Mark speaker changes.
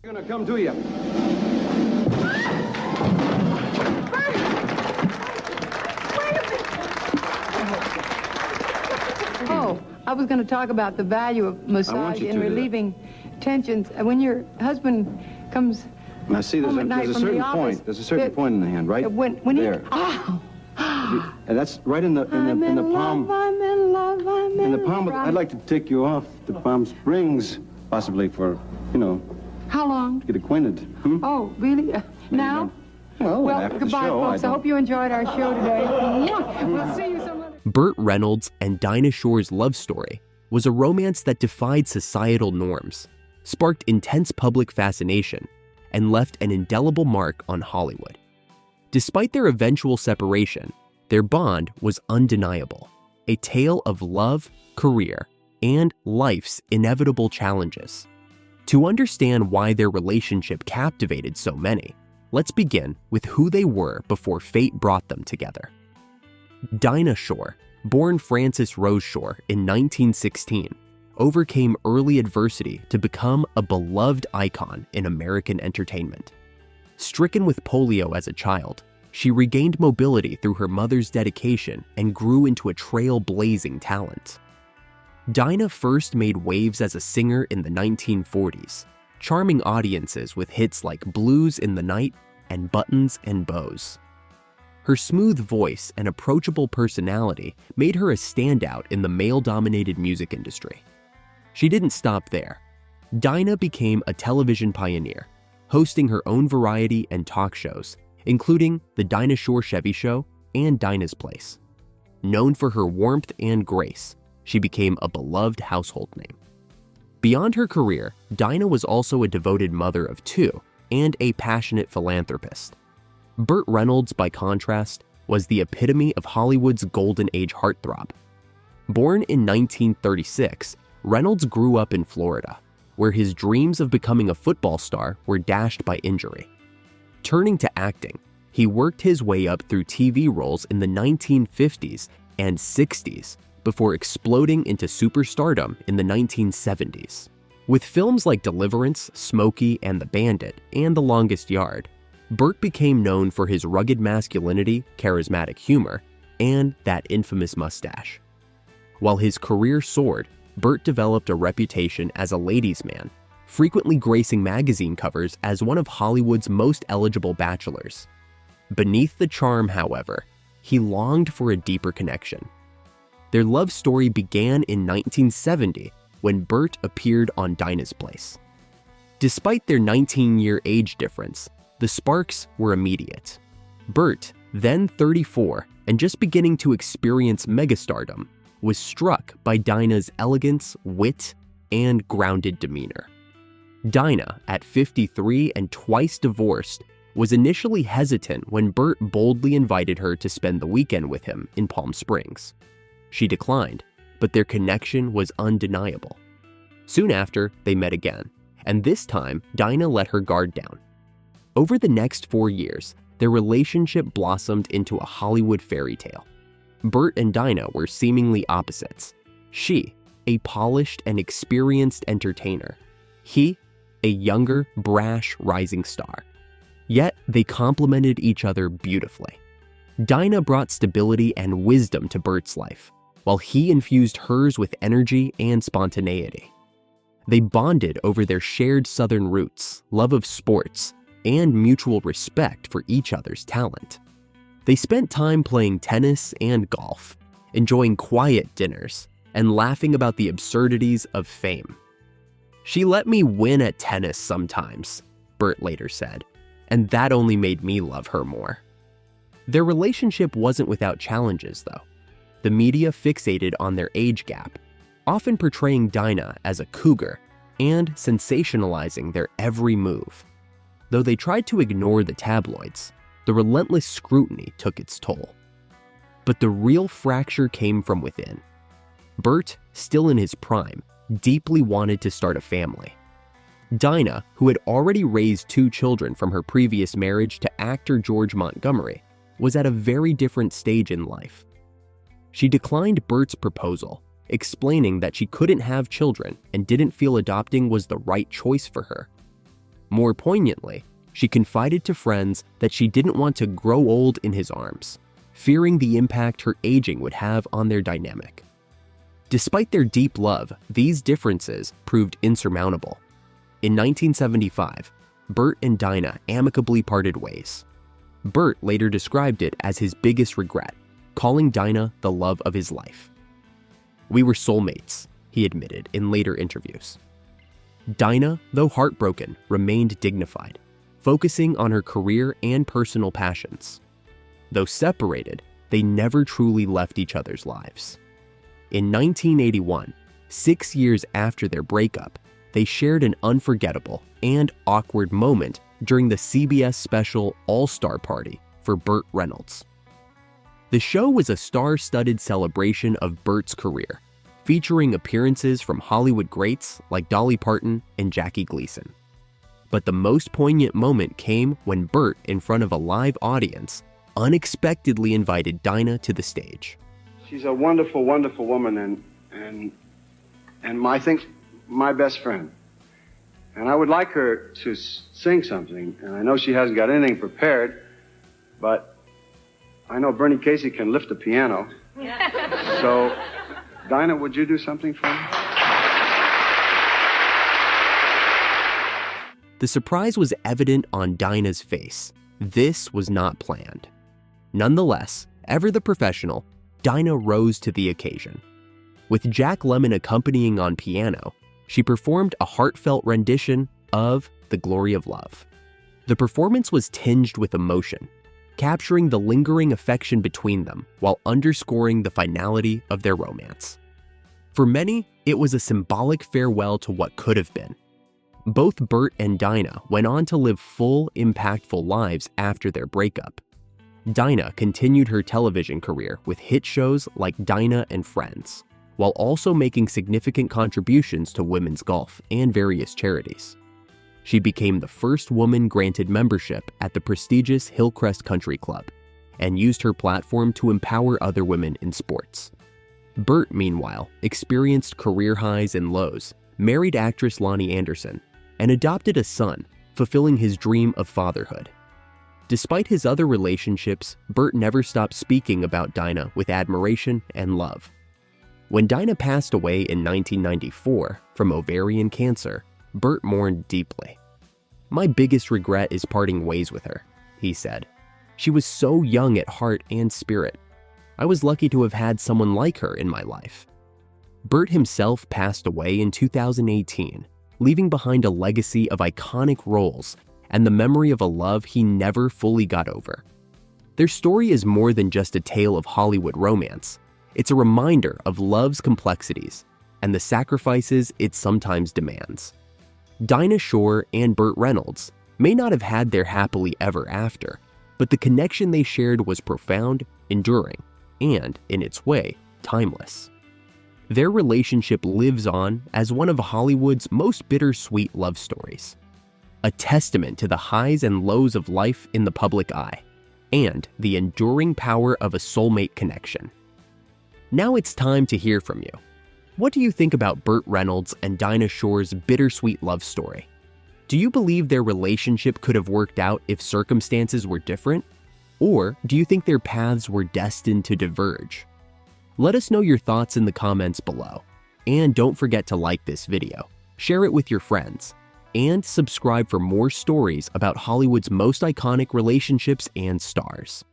Speaker 1: I'm gonna come to you.
Speaker 2: Oh, I was going to talk about the value of massage in relieving tensions. When your husband comes
Speaker 1: Now, see, there's
Speaker 2: home at night
Speaker 1: a
Speaker 2: from
Speaker 1: certain
Speaker 2: the office,
Speaker 1: point. There's a certain point in the hand, right?
Speaker 2: when
Speaker 1: there.
Speaker 2: he, oh,
Speaker 1: And that's right in the palm.
Speaker 2: I'm in love, I'm
Speaker 1: In the palm. I'd like to take you off to Palm Springs, possibly for,
Speaker 2: How long?
Speaker 1: get acquainted. Hmm?
Speaker 2: Oh, really? Now?
Speaker 1: Well, after the
Speaker 2: goodbye,
Speaker 1: show,
Speaker 2: folks. I hope you enjoyed our show today. We'll see you some other...
Speaker 3: Burt Reynolds and Dinah Shore's love story was a romance that defied societal norms, sparked intense public fascination, and left an indelible mark on Hollywood. Despite their eventual separation, their bond was undeniable, a tale of love, career, and life's inevitable challenges. To understand why their relationship captivated so many, let's begin with who they were before fate brought them together. Dinah Shore, born Frances Rose Shore in 1916, overcame early adversity to become a beloved icon in American entertainment. Stricken with polio as a child, she regained mobility through her mother's dedication and grew into a trailblazing talent. Dinah first made waves as a singer in the 1940s, charming audiences with hits like Blues in the Night and Buttons and Bows. Her smooth voice and approachable personality made her a standout in the male-dominated music industry. She didn't stop there. Dinah became a television pioneer, hosting her own variety and talk shows, including The Dinah Shore Chevy Show and Dinah's Place. Known for her warmth and grace, she became a beloved household name. Beyond her career, Dinah was also a devoted mother of two and a passionate philanthropist. Burt Reynolds, by contrast, was the epitome of Hollywood's golden age heartthrob. Born in 1936, Reynolds grew up in Florida, where his dreams of becoming a football star were dashed by injury. Turning to acting, he worked his way up through TV roles in the 1950s and 60s before exploding into superstardom in the 1970s. With films like Deliverance, Smokey and the Bandit, and The Longest Yard, Burt became known for his rugged masculinity, charismatic humor, and that infamous mustache. While his career soared, Burt developed a reputation as a ladies' man, frequently gracing magazine covers as one of Hollywood's most eligible bachelors. Beneath the charm, however, he longed for a deeper connection. Their love story began in 1970 when Burt appeared on Dinah's Place. Despite their 19-year age difference, the sparks were immediate. Burt, then 34 and just beginning to experience megastardom, was struck by Dinah's elegance, wit, and grounded demeanor. Dinah, at 53 and twice divorced, was initially hesitant when Burt boldly invited her to spend the weekend with him in Palm Springs. She declined, but their connection was undeniable. Soon after, they met again, and this time, Dinah let her guard down. Over the next 4 years, their relationship blossomed into a Hollywood fairy tale. Burt and Dinah were seemingly opposites. She, a polished and experienced entertainer. He, a younger, brash rising star. Yet, they complemented each other beautifully. Dinah brought stability and wisdom to Burt's life, while he infused hers with energy and spontaneity. They bonded over their shared Southern roots, love of sports, and mutual respect for each other's talent. They spent time playing tennis and golf, enjoying quiet dinners, and laughing about the absurdities of fame. "She let me win at tennis sometimes," Burt later said, "and that only made me love her more." Their relationship wasn't without challenges, though. The media fixated on their age gap, often portraying Dinah as a cougar and sensationalizing their every move. Though they tried to ignore the tabloids, the relentless scrutiny took its toll. But the real fracture came from within. Burt, still in his prime, deeply wanted to start a family. Dinah, who had already raised 2 children from her previous marriage to actor George Montgomery, was at a very different stage in life. She declined Burt's proposal, explaining that she couldn't have children and didn't feel adopting was the right choice for her. More poignantly, she confided to friends that she didn't want to grow old in his arms, fearing the impact her aging would have on their dynamic. Despite their deep love, these differences proved insurmountable. In 1975, Burt and Dinah amicably parted ways. Burt later described it as his biggest regret, calling Dinah the love of his life. "We were soulmates," he admitted in later interviews. Dinah, though heartbroken, remained dignified, focusing on her career and personal passions. Though separated, they never truly left each other's lives. In 1981, 6 years after their breakup, they shared an unforgettable and awkward moment during the CBS special All-Star Party for Burt Reynolds. The show was a star-studded celebration of Burt's career, featuring appearances from Hollywood greats like Dolly Parton and Jackie Gleason. But the most poignant moment came when Burt, in front of a live audience, unexpectedly invited Dinah to the stage.
Speaker 1: She's a wonderful, wonderful woman and I think my best friend. And I would like her to sing something, and I know she hasn't got anything prepared, but I know Bernie Casey can lift a piano. So, Dinah, would you do something for me?
Speaker 3: The surprise was evident on Dinah's face. This was not planned. Nonetheless, ever the professional, Dinah rose to the occasion. With Jack Lemmon accompanying on piano, she performed a heartfelt rendition of The Glory of Love. The performance was tinged with emotion, capturing the lingering affection between them while underscoring the finality of their romance. For many, it was a symbolic farewell to what could have been. Both Burt and Dinah went on to live full, impactful lives after their breakup. Dinah continued her television career with hit shows like Dinah and Friends, while also making significant contributions to women's golf and various charities. She became the first woman granted membership at the prestigious Hillcrest Country Club and used her platform to empower other women in sports. Burt, meanwhile, experienced career highs and lows, married actress Lonnie Anderson, and adopted a son, fulfilling his dream of fatherhood. Despite his other relationships, Burt never stopped speaking about Dinah with admiration and love. When Dinah passed away in 1994 from ovarian cancer, Burt mourned deeply. "My biggest regret is parting ways with her," he said. "She was so young at heart and spirit. I was lucky to have had someone like her in my life." Burt himself passed away in 2018, leaving behind a legacy of iconic roles and the memory of a love he never fully got over. Their story is more than just a tale of Hollywood romance. It's a reminder of love's complexities and the sacrifices it sometimes demands. Dinah Shore and Burt Reynolds may not have had their happily ever after, but the connection they shared was profound, enduring, and, in its way, timeless. Their relationship lives on as one of Hollywood's most bittersweet love stories, a testament to the highs and lows of life in the public eye, and the enduring power of a soulmate connection. Now it's time to hear from you. What do you think about Burt Reynolds and Dinah Shore's bittersweet love story? Do you believe their relationship could have worked out if circumstances were different? Or do you think their paths were destined to diverge? Let us know your thoughts in the comments below. And don't forget to like this video, share it with your friends, and subscribe for more stories about Hollywood's most iconic relationships and stars.